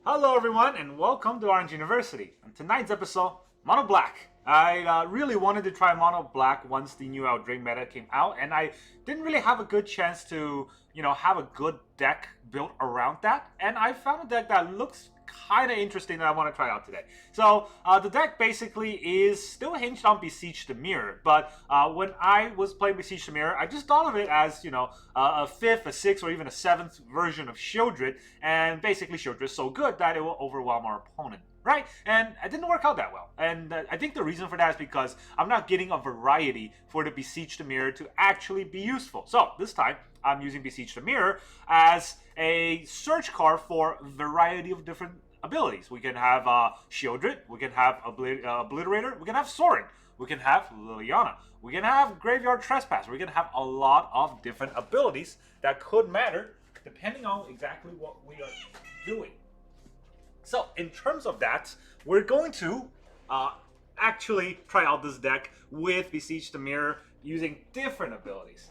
Hello everyone and welcome to Orange University. On tonight's episode, Mono Black. I really wanted to try Mono Black once the new Eldraine meta came out, and I didn't really have a good chance to, have a good deck built around that. And I found a deck that looks kind of interesting that I want to try out today. So the deck basically is still hinged on Beseech the Mirror, but when I was playing Beseech the Mirror, I just thought of it as, a fifth, a sixth, or even a seventh version of Sheoldred, and basically Sheoldred is so good that it will overwhelm our opponent. Right? And it didn't work out that well. And I think the reason for that is because I'm not getting a variety for the Beseech the Mirror to actually be useful. So this time, I'm using Beseech the Mirror as a search card for a variety of different abilities. We can have Sheoldred, we can have Obliterator, we can have Sorin, we can have Liliana, we can have Graveyard Trespasser, we can have a lot of different abilities that could matter depending on exactly what we are doing. So, in terms of that, we're going to actually try out this deck with Beseech the Mirror using different abilities.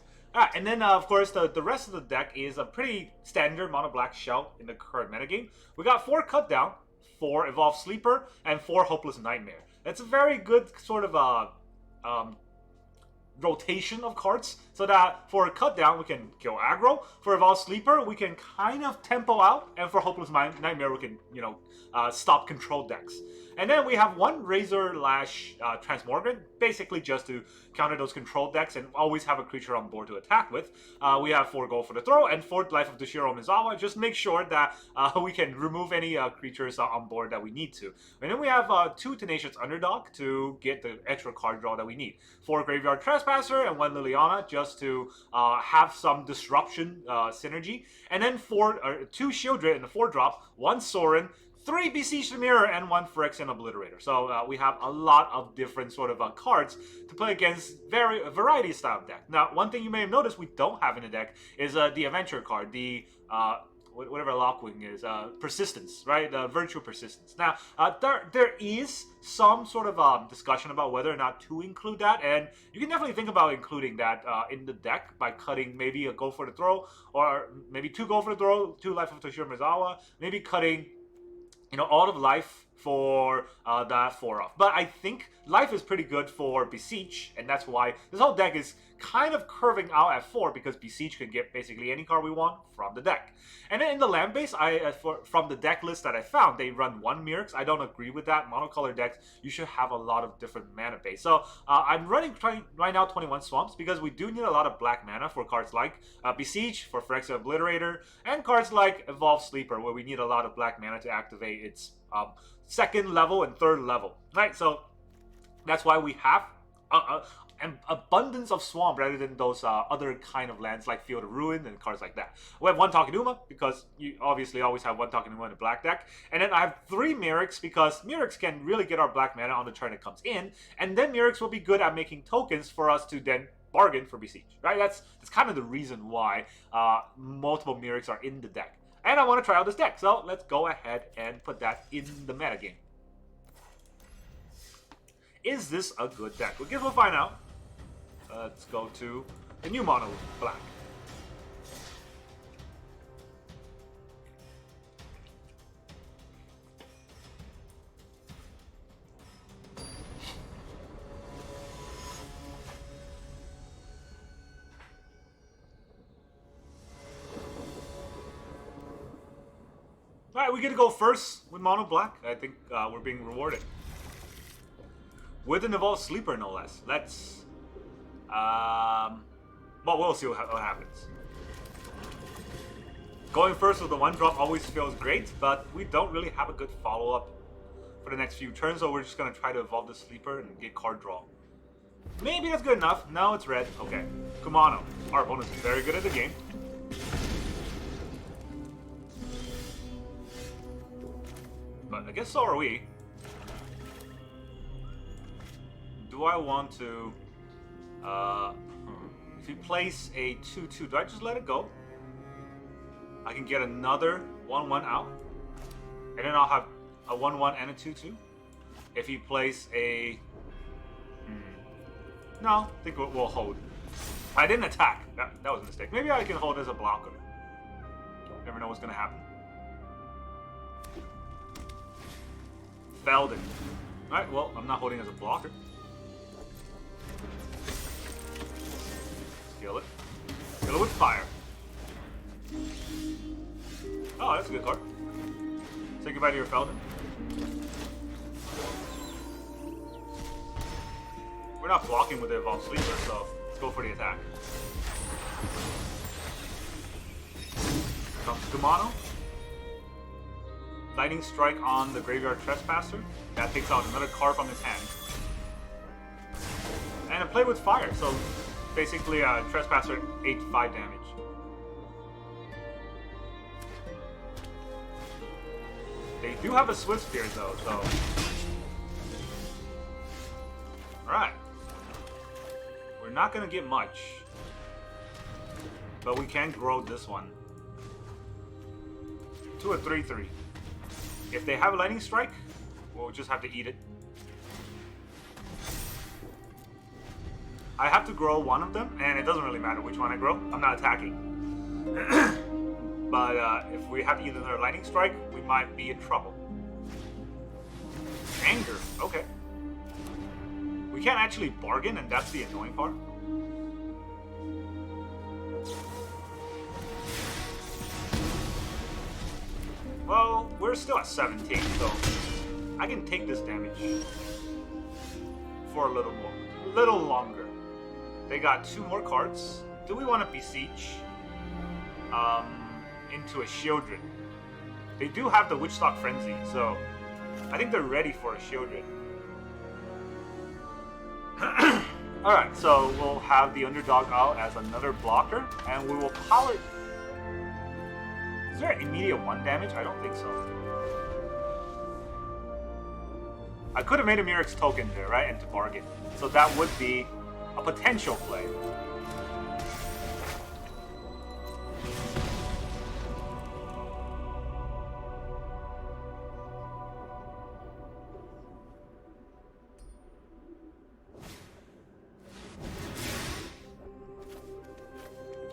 And then, of course, the rest of the deck is a pretty standard Mono Black shell in the current metagame. We got 4 Cut Down, 4 Evolved Sleeper, and 4 Hopeless Nightmare. That's a very good sort of rotation of cards, so that for a cut down we can kill aggro, for Evolved Sleeper we can kind of tempo out, and for Hopeless Nightmare we can stop control decks. And then we have 1 Razorlash Transmogrant, basically just to counter those control decks and always have a creature on board to attack with. We have 4 Gold for the Throw and 4 Life of Toshiro Umezawa. Just make sure that we can remove any creatures on board that we need to. And then we have 2 Tenacious Underdog to get the extra card draw that we need. 4 Graveyard Trespasser and 1 Liliana just to have some disruption synergy. And then 2 Sheoldred in the 4-drop, 1 Sorin, 3 Beseech the Mirror, and 1 Phyrexian Obliterator. So we have a lot of different sort of cards to play against a variety style deck. Now, one thing you may have noticed we don't have in the deck is the Adventure card, the whatever Lockwing is, Persistence, right? The Virtual Persistence. Now, there is some sort of discussion about whether or not to include that, and you can definitely think about including that in the deck by cutting maybe a Go for the Throw, or maybe 2 Go for the Throw, 2 Life of Toshiro Umezawa, maybe cutting all of life for that 4-off. But I think life is pretty good for Beseech, and that's why this whole deck is kind of curving out at 4, because Beseech can get basically any card we want from the deck. And then in the land base, from the deck list that I found, they run 1 Mirrix. I don't agree with that. Monocolor decks, you should have a lot of different mana base. So I'm running right now 21 Swamps, because we do need a lot of black mana for cards like Beseech, for Phyrexian Obliterator, and cards like Evolved Sleeper, where we need a lot of black mana to activate its 2nd level and 3rd level. Right, so that's why we have an abundance of Swamp rather than those other kind of lands like Field of Ruin and cards like that. We have 1 Takenuma, because you obviously always have 1 Takenuma in a black deck. And then I have 3 Mirrix, because Mirrix can really get our black mana on the turn it comes in. And then Mirrix will be good at making tokens for us to then bargain for Beseech. Right? That's kind of the reason why multiple Mirrix are in the deck. And I want to try out this deck, so let's go ahead and put that in the metagame. Is this a good deck? Well, guess we'll find out. Let's go to the new Mono Black. Alright, we get to go first with Mono Black. I think we're being rewarded. With an Evolved Sleeper, no less. Let's... well, we'll see what happens. Going first with the 1-drop always feels great, but we don't really have a good follow-up for the next few turns, so we're just going to try to evolve the Sleeper and get card draw. Maybe that's good enough. No, it's red. Okay. Kumano. Our opponent is very good at the game. But I guess so are we. Do I want to... if he plays a 2-2, do I just let it go? I can get another 1-1 out. And then I'll have a 1-1 and a 2-2. If he plays a... No, I think we'll hold. I didn't attack. That was a mistake. Maybe I can hold as a blocker. Never know what's going to happen. Feldon. Alright, well, I'm not holding as a blocker. Kill it. Kill it with fire. Oh, that's a good card. Say goodbye to your Feldon. We're not blocking with the Evolved Sleeper, so let's go for the attack. Comes Kumano. Lightning Strike on the Graveyard Trespasser. That takes out another card from his hand. And a play with fire, so basically Trespasser 8-5 damage. They do have a Swift Spear though, so... Alright. We're not gonna get much. But we can grow this one. To a 3-3. If they have a Lightning Strike, we'll just have to eat it. I have to grow one of them, and it doesn't really matter which one I grow. I'm not attacking. But if we have to eat another Lightning Strike, we might be in trouble. Anger, okay. We can't actually bargain, and that's the annoying part. Well, we're still at 17, so I can take this damage for a little longer. They got 2 more cards. Do we want to Beseech into a Sheoldred? They do have the Witchstock Frenzy, so I think they're ready for a Sheoldred. Alright, so we'll have the Underdog out as another blocker, and we will power... Is there an immediate 1 damage? I don't think so. I could have made a Murex token there, right? And to bargain. So that would be a potential play.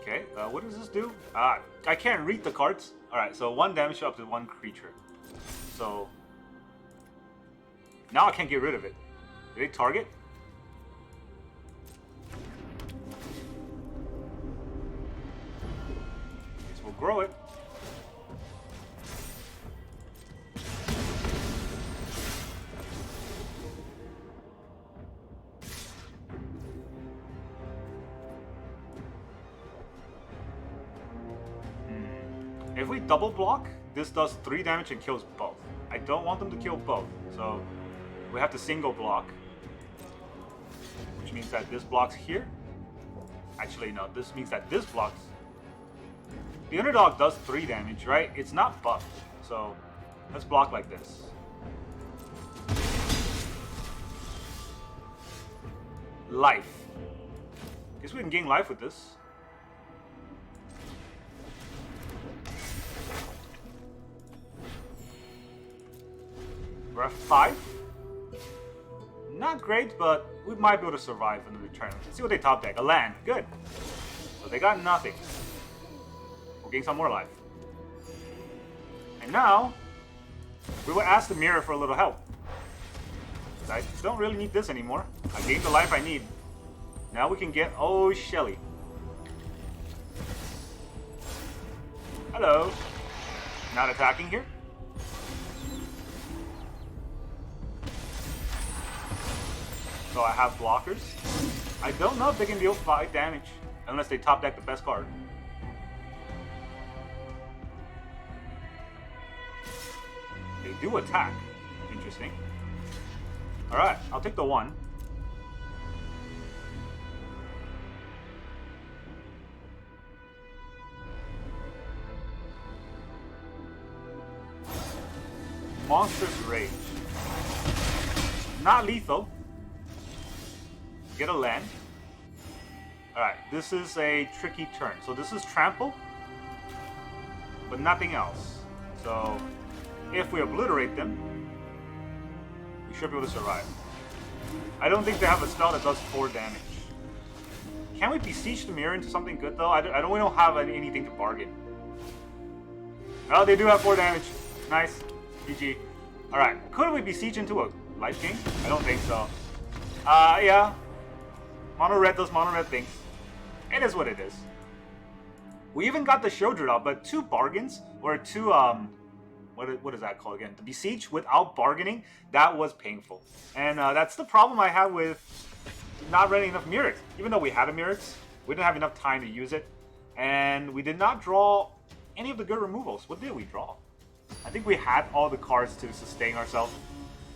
Okay, what does this do? I can't read the cards. Alright, so 1 damage up to 1 creature. So now I can't get rid of it. Did they target? Guess we'll grow it. If we double block, this does 3 damage and kills both. I don't want them to kill both, so we have to single block. Which means that this blocks here. Actually, no, this means that this blocks. The Underdog does 3 damage, right? It's not buffed, so let's block like this. Life. Guess we can gain life with this. We're at 5. Not great, but we might be able to survive in the return. Let's see what they top deck. A land. Good. So they got nothing. We'll gain some more life. And now, we will ask the Mire for a little help. I don't really need this anymore. I gained the life I need. Now we can get... Oh, Shelly. Hello. Not attacking here? So I have blockers. I don't know if they can deal 5 damage unless they top deck the best card. They do attack. Interesting. Alright, I'll take the 1. Monstrous Rage. Not lethal. Get a land. Alright, this is a tricky turn. So this is trample, but nothing else. So if we obliterate them, we should be able to survive. I don't think they have a spell that does 4 damage. Can we Beseech the Mirror into something good though? We don't have anything to bargain. Oh, they do have 4 damage. Nice. GG. Alright, could we Beseech into a life gain? I don't think so. Yeah. Mono red does mono red things. It is what it is. We even got the Sheoldred out, but 2 bargains, or 2, what is that called again? The Beseech without bargaining, that was painful. And that's the problem I have with not running enough Mirrors. Even though we had a Mirrors, we didn't have enough time to use it. And we did not draw any of the good removals. What did we draw? I think we had all the cards to sustain ourselves.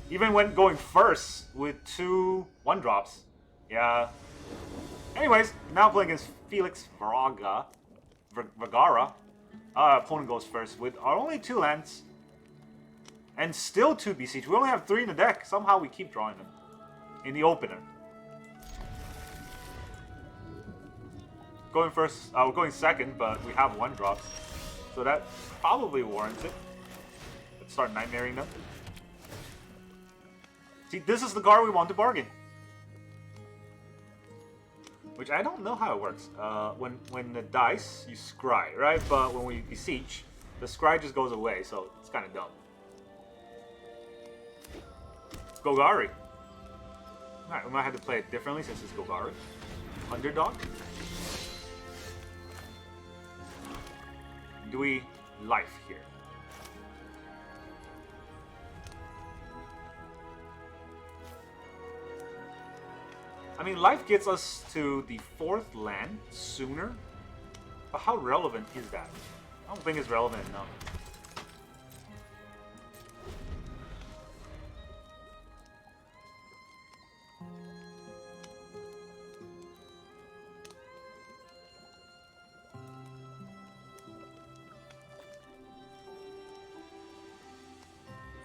Even when going first with 2 1-drops. Yeah. Anyways, now playing against Felix Vergara. Our opponent goes first with our only 2 lands. And still 2 Beseech. We only have 3 in the deck. Somehow we keep drawing them. In the opener. Going first, we're going second, but we have 1-drops. So that probably warrants it. Let's start nightmaring them. See, this is the card we want to bargain. Which I don't know how it works. When the dice, you scry, right? But when we Beseech, the scry just goes away, so it's kind of dumb. Golgari. Alright, we might have to play it differently since it's Golgari. Underdog. Do we life here? I mean, life gets us to the 4th land sooner, but how relevant is that? I don't think it's relevant enough.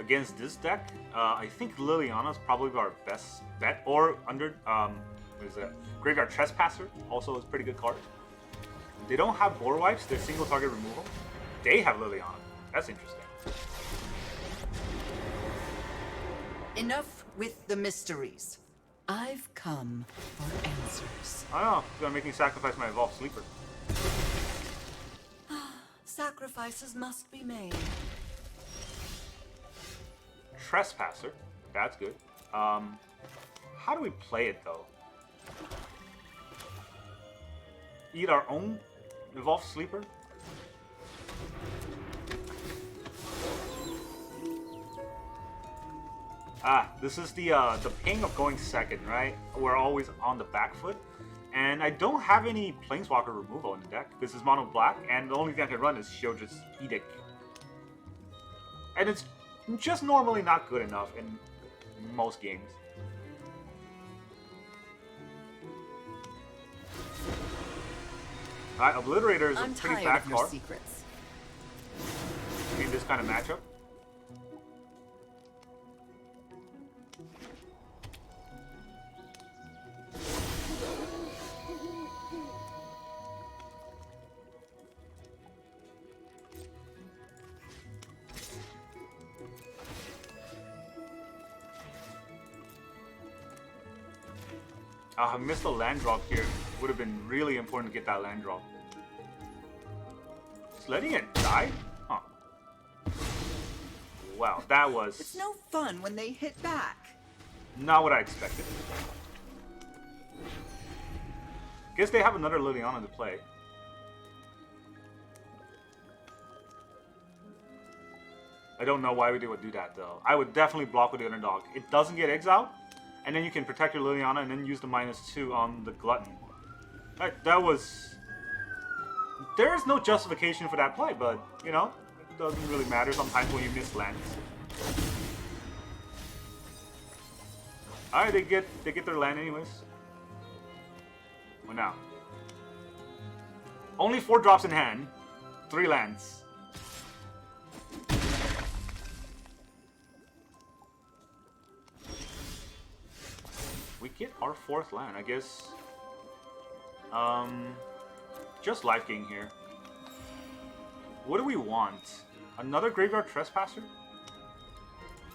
Against this deck, I think Liliana is probably our best bet. Or under, what is it? Graveyard Trespasser, also is a pretty good card. They don't have board wipes, they're single target removal. They have Liliana. That's interesting. Enough with the mysteries. I've come for answers. I don't know, it's gonna make me sacrifice my Evolved Sleeper. Sacrifices must be made. Trespasser, that's good. How do we play it though? Eat our own Evolved Sleeper? This is the pain of going second, right? We're always on the back foot. And I don't have any Planeswalker removal in the deck. This is mono black, and the only thing I can run is Sheoldred's Edict. And it's just normally not good enough in most games. Alright, Obliterator is a pretty bad card in this kind of matchup. I missed a land drop here. Would have been really important to get that land drop. Just letting it die? Huh. Wow, that was... It's no fun when they hit back. Not what I expected. Guess they have another Liliana to play. I don't know why we would do that though. I would definitely block with the Underdog. It doesn't get exiled. And then you can protect your Liliana and then use the -2 on the Glutton. That was... There's no justification for that play, but, you know, it doesn't really matter sometimes when you miss lands. Alright, they get their land anyways. Well, now. Only 4 drops in hand. 3 lands. We get our 4th land, I guess. Just life gain here. What do we want? Another Graveyard Trespasser?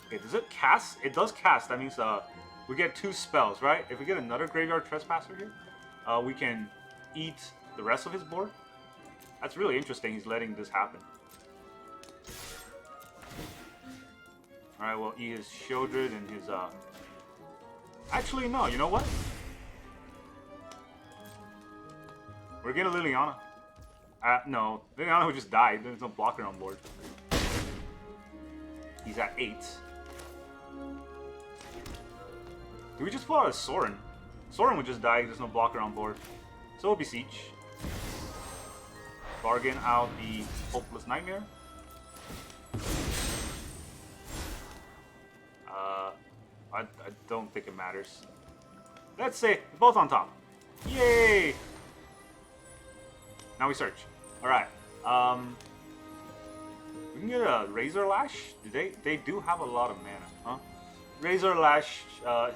Okay, does it cast? It does cast. That means we get 2 spells, right? If we get another Graveyard Trespasser here, we can eat the rest of his board. That's really interesting. He's letting this happen. Alright, well, he is Sheoldred and his, Actually, no, you know what? We're getting Liliana. No, Liliana would just die. There's no blocker on board. He's at 8. Do we just pull out a Sorin? Sorin would just die, there's no blocker on board. So we'll Beseech. Bargain out the Hopeless Nightmare. I don't think it matters. Let's say both on top. Yay! Now we search. Alright. We can get a Razorlash. They do have a lot of mana, huh? Razorlash,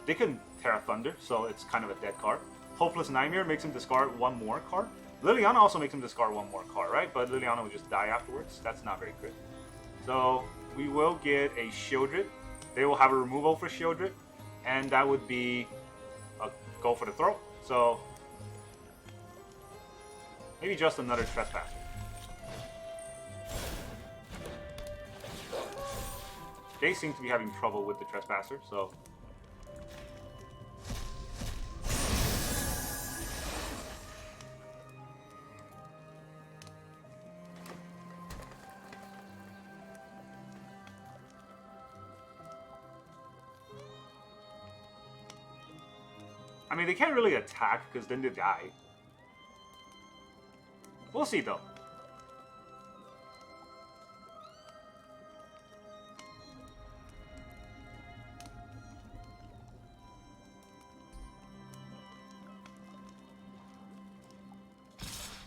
they can Terra Thunder, so it's kind of a dead card. Hopeless Nightmare makes him discard one more card. Liliana also makes him discard one more card, right? But Liliana will just die afterwards. That's not very good. So we will get a Sheoldred. They will have a removal for Sheoldred, and that would be a go for the throat. So maybe just another Trespasser. They seem to be having trouble with the Trespasser, so I mean, they can't really attack, because then they die. We'll see, though.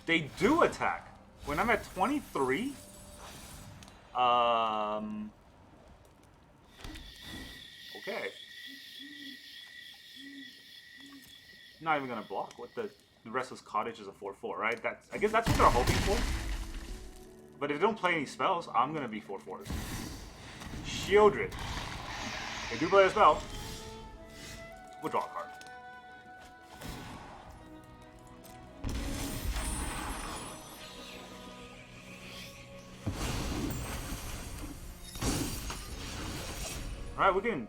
They do attack. When I'm at 23? Okay. Not even gonna block. What the Restless Cottage is a 4/4, right? I guess that's what they're hoping for. But if they don't play any spells, I'm gonna be 4/4s. Sheoldred. They do play a spell. We'll draw a card. Alright, we can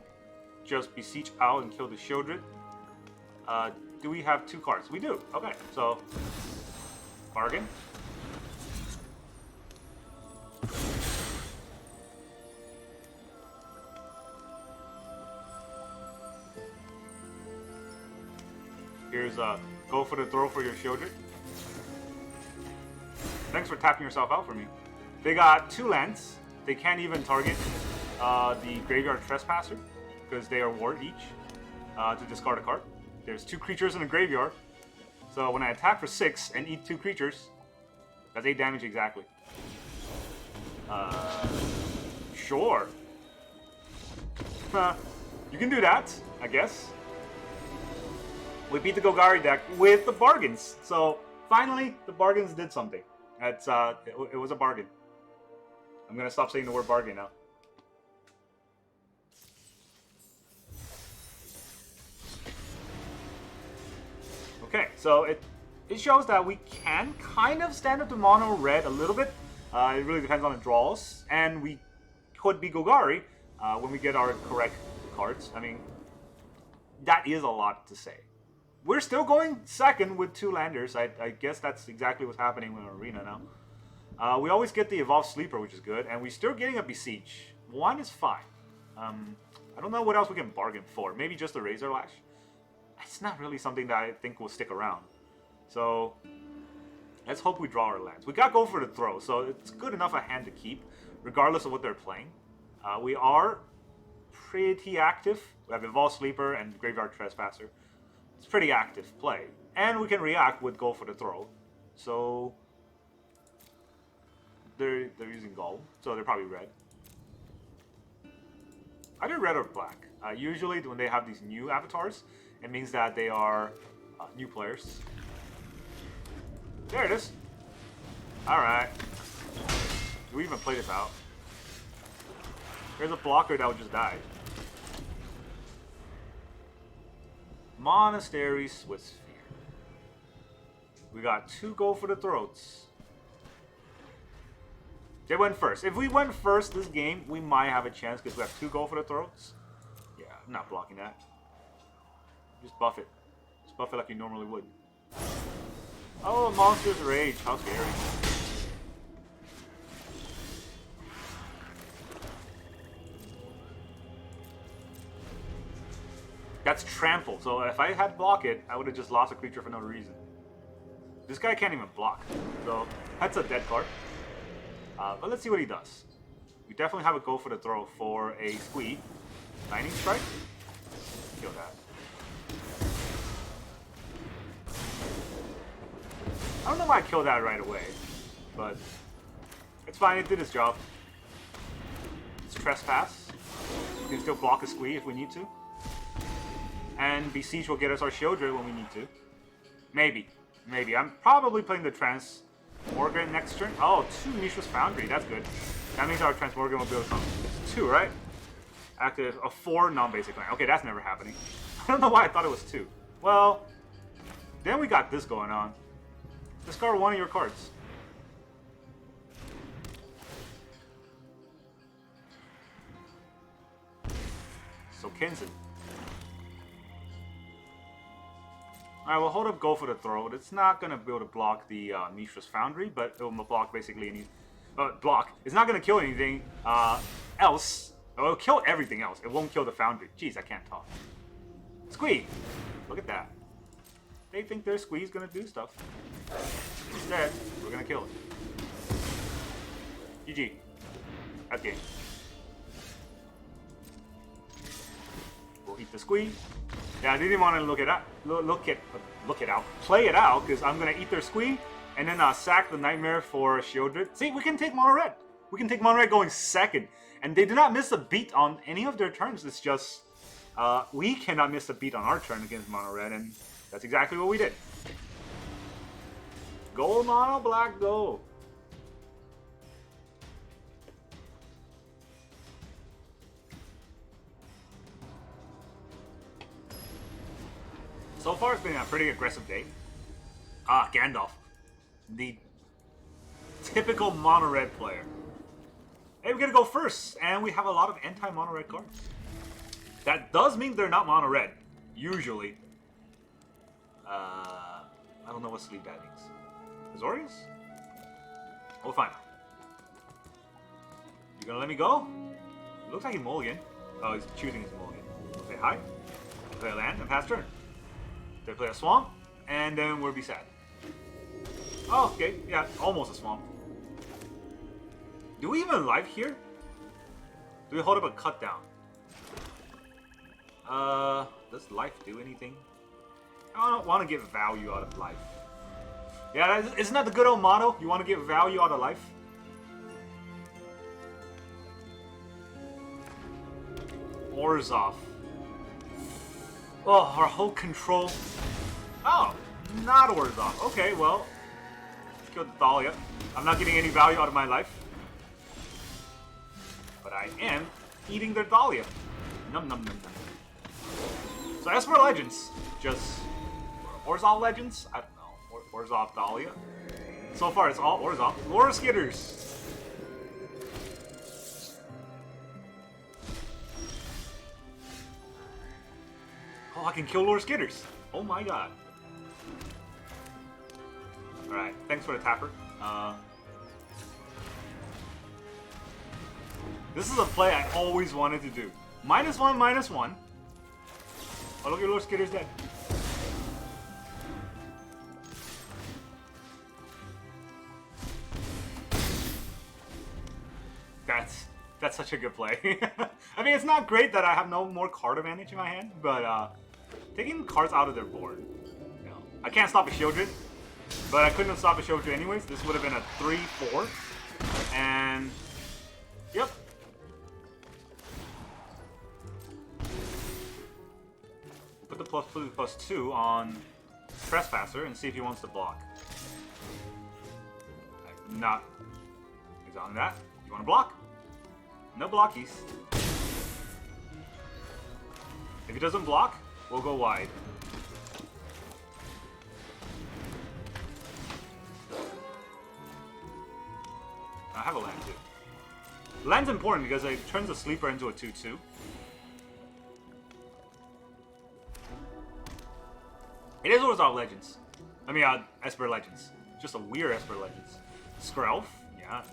just Beseech out and kill the Sheoldred. Do we have 2 cards? We do. Okay, so bargain. Here's go for the throw for your Sheoldred. Thanks for tapping yourself out for me. They got 2 lands. They can't even target the Graveyard Trespasser because they are ward each to discard a card. There's 2 creatures in the graveyard, so when I attack for 6 and eat 2 creatures, that's 8 damage exactly. Sure. You can do that, I guess. We beat the Golgari deck with the bargains, so finally the bargains did something. That's it was a bargain. I'm gonna stop saying the word bargain now. Okay, so it shows that we can kind of stand up to mono red a little bit. It really depends on the draws, and we could be Golgari when we get our correct cards. I mean, that is a lot to say. We're still going second with 2 landers. I guess that's exactly what's happening in Arena now. We always get the Evolved Sleeper, which is good, and we're still getting a Beseech. 1 is fine. I don't know what else we can bargain for. Maybe just a Razorlash. It's not really something that I think will stick around. So let's hope we draw our lands. We got go for the throw, so it's good enough a hand to keep, regardless of what they're playing. We are pretty active. We have Evolved Sleeper and Graveyard Trespasser. It's pretty active play. And we can react with go for the throw. So they're using gold, so they're probably red. Either red or black. Usually when they have these new avatars, it means that they are new players. There it is. Alright. Do we even play this out? There's a blocker that would just die. Monastery Swiss Sphere. We got 2 go for the throats. They went first. If we went first this game, we might have a chance because we have 2 go for the throats. Yeah, I'm not blocking that. Just buff it. Just buff it like you normally would. Oh, Monster's Rage. How scary. That's trample. So if I had block it, I would have just lost a creature for no reason. This guy can't even block. So that's a dead card. But let's see what he does. We definitely have a go for the throw for a squee. Lightning Strike. Kill that. I don't know why I killed that right away, but it's fine. It did its job. It's Trespass. We can still block a squee if we need to. And Beseech will get us our Sheoldred when we need to. Maybe. Maybe. I'm probably playing the Transmogrant next turn. Oh, 2 Mishra's Foundry. That's good. That means our Transmogrant will be able to come. It's 2, right? Active. A 4 non-basic land. Okay, that's never happening. I don't know why I thought it was 2. Well, then we got this going on. Discard 1 of your cards. So Kenzen. Alright, we'll hold up go for the throw. It's not going to be able to block the Mishra's Foundry, but it will block basically any... block. It's not going to kill anything else. It will kill everything else. It won't kill the Foundry. Jeez, I can't talk. Squee! Look at that. They think their Squee's going to do stuff. Instead, we're going to kill it. GG. That's game. We'll eat the Squee. Yeah, I didn't want to look it out. Play it out, because I'm gonna eat their Squee, and then sack the Nightmare for Sheoldred. See, we can take mono red. We can take mono red going second, and they did not miss a beat on any of their turns. It's just we cannot miss a beat on our turn against mono red, and that's exactly what we did. Gold mono, black gold. So far, it's been a pretty aggressive day. Gandalf. The typical mono-red player. Hey, we're gonna go first, and we have a lot of anti-mono-red cards. That does mean they're not mono-red, usually. I don't know what sleep that means. Azorius? We'll find out. You gonna let me go? It looks like he mulligan. Oh, he's choosing his mulligan. We'll say hi. We'll play a land and pass turn. They play a swamp, and then we'll be sad. Oh, okay. Yeah, almost a swamp. Do we even live here? Do we hold up a cut down? Does life do anything? I don't want to get value out of life. Yeah, isn't that the good old motto? You want to get value out of life? Orzhov. Oh, our whole control. Oh, not Orzhov. Okay, well, let's kill the Dahlia. I'm not getting any value out of my life. But I am eating their Dahlia. Num num num num. So as for Legends, just Orzhov Legends? I don't know. Orzhov Dahlia? So far it's all Orzhov. Lore Skitters! Oh, I can kill Lore Skitters! Oh my god. Alright, thanks for the tapper. This is a play I always wanted to do. -1, -1. Oh, look at Lord Skitter's dead. That's such a good play. I mean, it's not great that I have no more card advantage in my hand, but taking cards out of their board. You know, I can't stop a Sheoldred, but I couldn't have stopped a Sheoldred anyways. This would have been a 3-4, and yep. Put the +2/+2 on Trespasser and see if he wants to block. Not. He's on that. You want to block? No blockies. If he doesn't block, we'll go wide. I have a land too. Land's important because it turns a sleeper into a 2/2. It is Orzhov Legends. I mean, Esper Legends. Just a weird Esper Legends. Skrelf, yeah.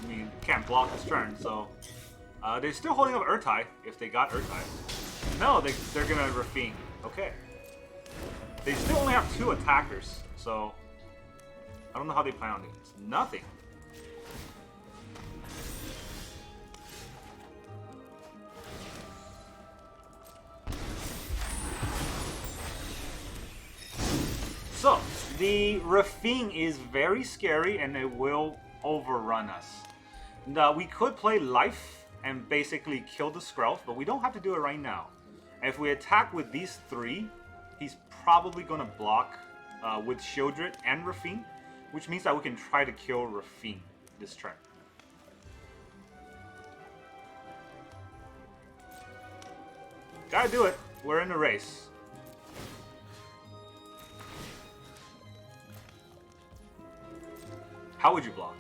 I mean, can't block this turn, so... they're still holding up Urtai, if they got Urtai. No, they're gonna Rafine. Okay. They still only have 2 attackers, so... I don't know how they plan on it. It's nothing. So, the Rafine is very scary and it will overrun us. Now, we could play Life and basically kill the Skrelf, but we don't have to do it right now. If we attack with these 3, he's probably going to block with Sheoldred and Rafine, which means that we can try to kill Rafine this turn. Gotta do it. We're in a race. How would you block?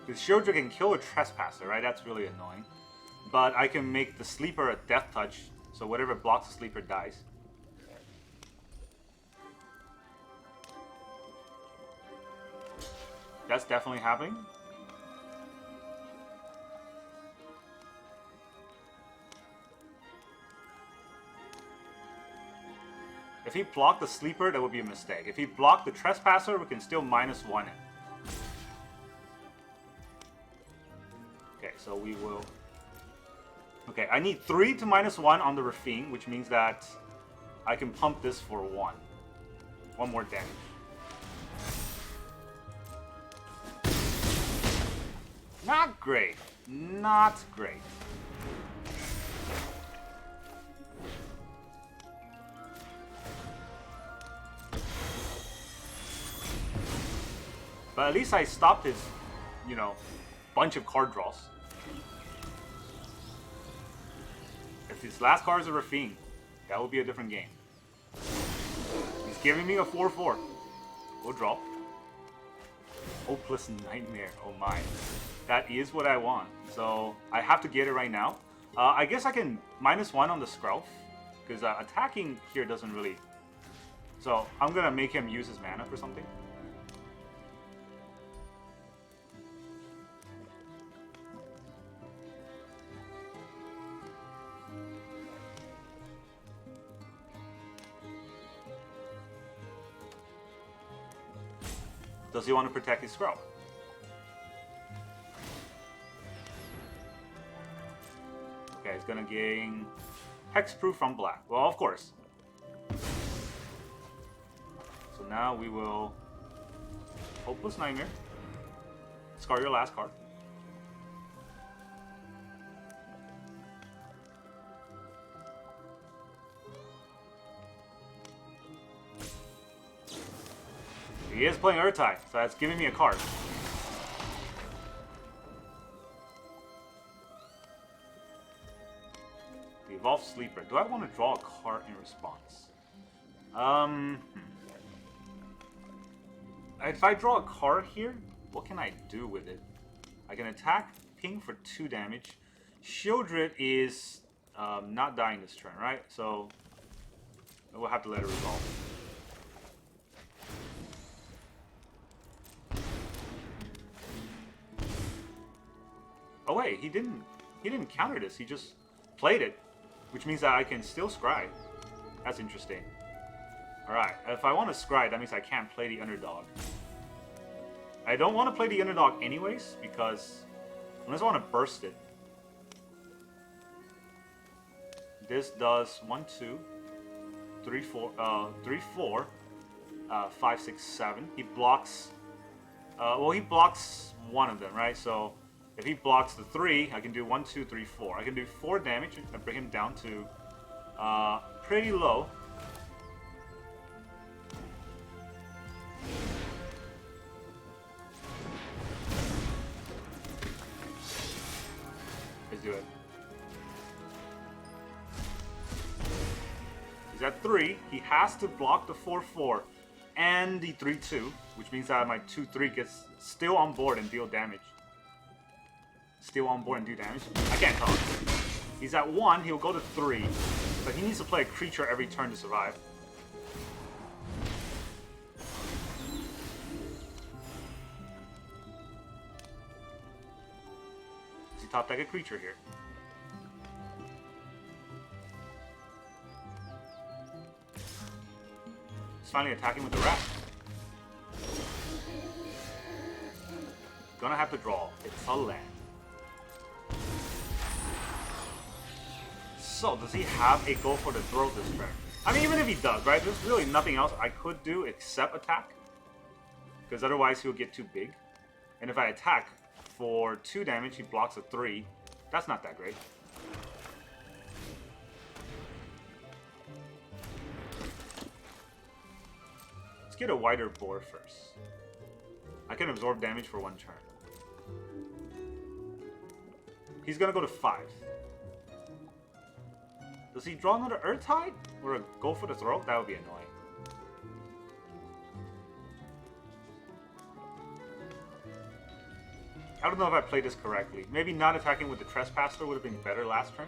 Because Sheoldred can kill a Trespasser, right? That's really annoying. But I can make the Sleeper a Death Touch, so whatever blocks the Sleeper dies. That's definitely happening. If he blocked the Sleeper, that would be a mistake. If he blocked the Trespasser, we can still -1 it. Okay, so we will... Okay, I need 3 to -1 on the Rafine, which means that I can pump this for 1. 1 more damage. Not great. Not great. But at least I stopped his, you know, bunch of card draws. If his last card is a Rafine, that would be a different game. He's giving me a 4/4. We'll draw. Hopeless Nightmare. Oh my. That is what I want. So I have to get it right now. I guess I can -1 on the Skrelf. Because attacking here doesn't really... So I'm going to make him use his mana for something. Does he want to protect his Skrelf? Okay, he's gonna gain Hexproof from black. Well, of course. So now we will Hopeless Nightmare. Discard your last card. He is playing Urtai, so that's giving me a card. The Evolved Sleeper. Do I want to draw a card in response? If I draw a card here, what can I do with it? I can attack ping for 2 damage. Sheoldred is not dying this turn, right? So we'll have to let it resolve. Oh wait, he didn't counter this. He just played it, which means that I can still scry. That's interesting. All right, if I want to scry, that means I can't play the underdog. I don't want to play the underdog anyways because unless I want to burst it. This does 1, 2, 3, 4, 5, 6, 7. He blocks. Well, he blocks 1 of them, right? So. If he blocks the 3, I can do 1, 2, 3, 4. I can do 4 damage and bring him down to pretty low. Let's do it. He's at 3. He has to block the 4/4 and the 3/2, which means that my 2/3 gets still on board and deal damage. Still on board and do damage. I can't tell. He's at 1, he'll go to 3, but he needs to play a creature every turn to survive. Does he top deck a creature here? He's finally attacking with the rat. Gonna have to draw. It's a land. So, does he have a go for the throat this turn? I mean, even if he does, right? There's really nothing else I could do except attack. Because otherwise he'll get too big. And if I attack for 2 damage, he blocks a 3. That's not that great. Let's get a wider board first. I can absorb damage for 1 turn. He's gonna go to 5. Does he draw another Earthtide? Or a go for the throat? That would be annoying. I don't know if I played this correctly. Maybe not attacking with the Trespasser would have been better last turn.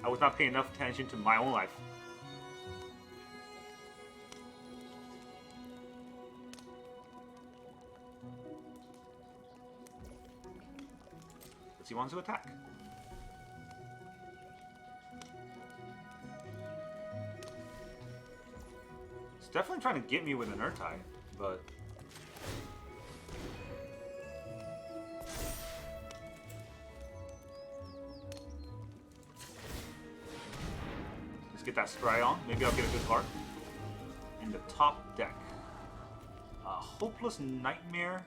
I was not paying enough attention to my own life. Does he want to attack? He's definitely trying to get me with an Earthtide, but... Let's get that Scry on. Maybe I'll get a good card. In the top deck. Hopeless Nightmare.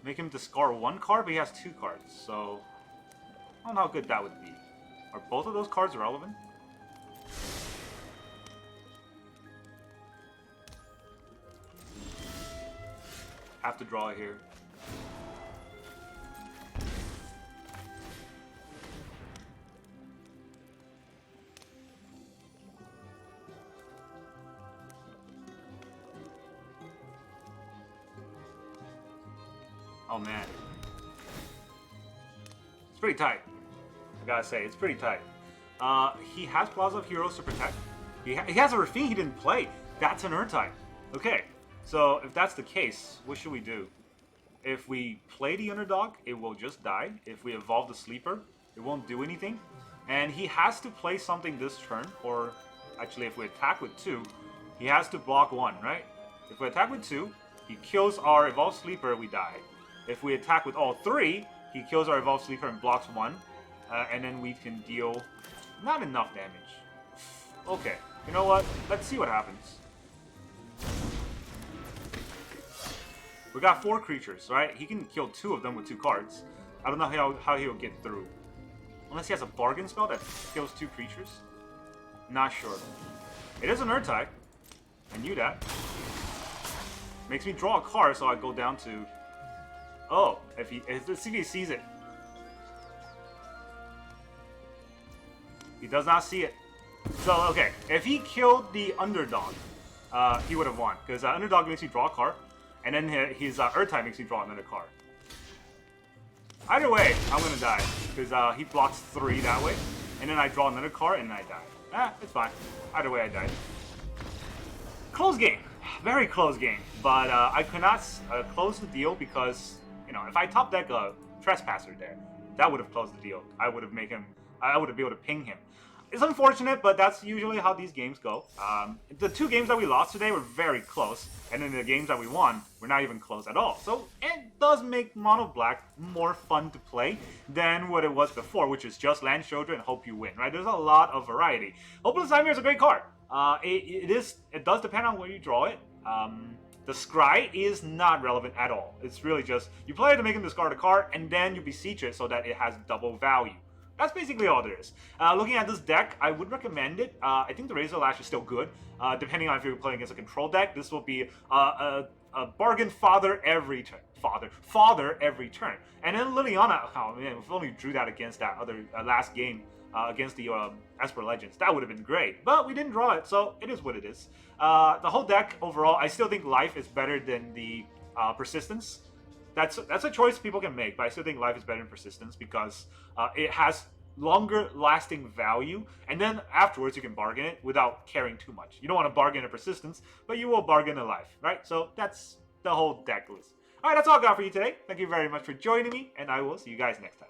Make him discard 1 card, but he has 2 cards, so... I don't know how good that would be. Are both of those cards relevant? Have to draw here. Oh man. It's pretty tight. I gotta say, it's pretty tight. He has Plaza of Heroes to protect. He has a Rafine he didn't play. That's an Earthtide. Okay, so if that's the case, what should we do? If we play the Underdog, it will just die. If we evolve the Sleeper, it won't do anything. And he has to play something this turn, or actually if we attack with 2, he has to block 1, right? If we attack with 2, he kills our Evolved Sleeper, we die. If we attack with all 3, he kills our Evolved Sleeper and blocks 1. And then we can deal not enough damage. Okay, you know what? Let's see what happens. We got 4 creatures, right? He can kill 2 of them with 2 cards. I don't know how he'll get through. Unless he has a bargain spell that kills 2 creatures. Not sure. It is an Earthtide. I knew that. Makes me draw a card, so I go down to... Oh, if the CV sees it. He does not see it. So, okay, if he killed the Underdog, he would have won. Because Underdog makes you draw a card, and then his Earthtide makes you draw another card. Either way, I'm going to die. Because he blocks 3 that way, and then I draw another card, and I die. It's fine. Either way, I died. Close game. Very close game. But I could not close the deal because... You know, if I top deck a Trespasser there, that would have closed the deal. I would have been able to ping him. It's unfortunate, but that's usually how these games go. The 2 games that we lost today were very close, and then the games that we won were not even close at all. So it does make Mono Black more fun to play than what it was before, which is just land Sheoldred and hope you win, right? There's a lot of variety. Hopeless Nightmare is a great card. It does depend on where you draw it. The Scry is not relevant at all. It's really just, you play it to make him discard a card, and then you beseech it so that it has double value. That's basically all there is. Looking at this deck, I would recommend it. I think the Razorlash is still good. Depending on if you're playing against a control deck, this will be a bargain fodder every turn. Fodder every turn. And then Liliana, oh man, if only drew that against that other last game against the Esper Legends. That would have been great. But we didn't draw it, so it is what it is. The whole deck overall, I still think Life is better than the Persistence. That's a choice people can make, but I still think Life is better than Persistence because it has longer lasting value, and then afterwards you can bargain it without caring too much. You don't want to bargain a Persistence, but you will bargain a Life, right? So that's the whole deck list. Alright, that's all I got for you today. Thank you very much for joining me, and I will see you guys next time.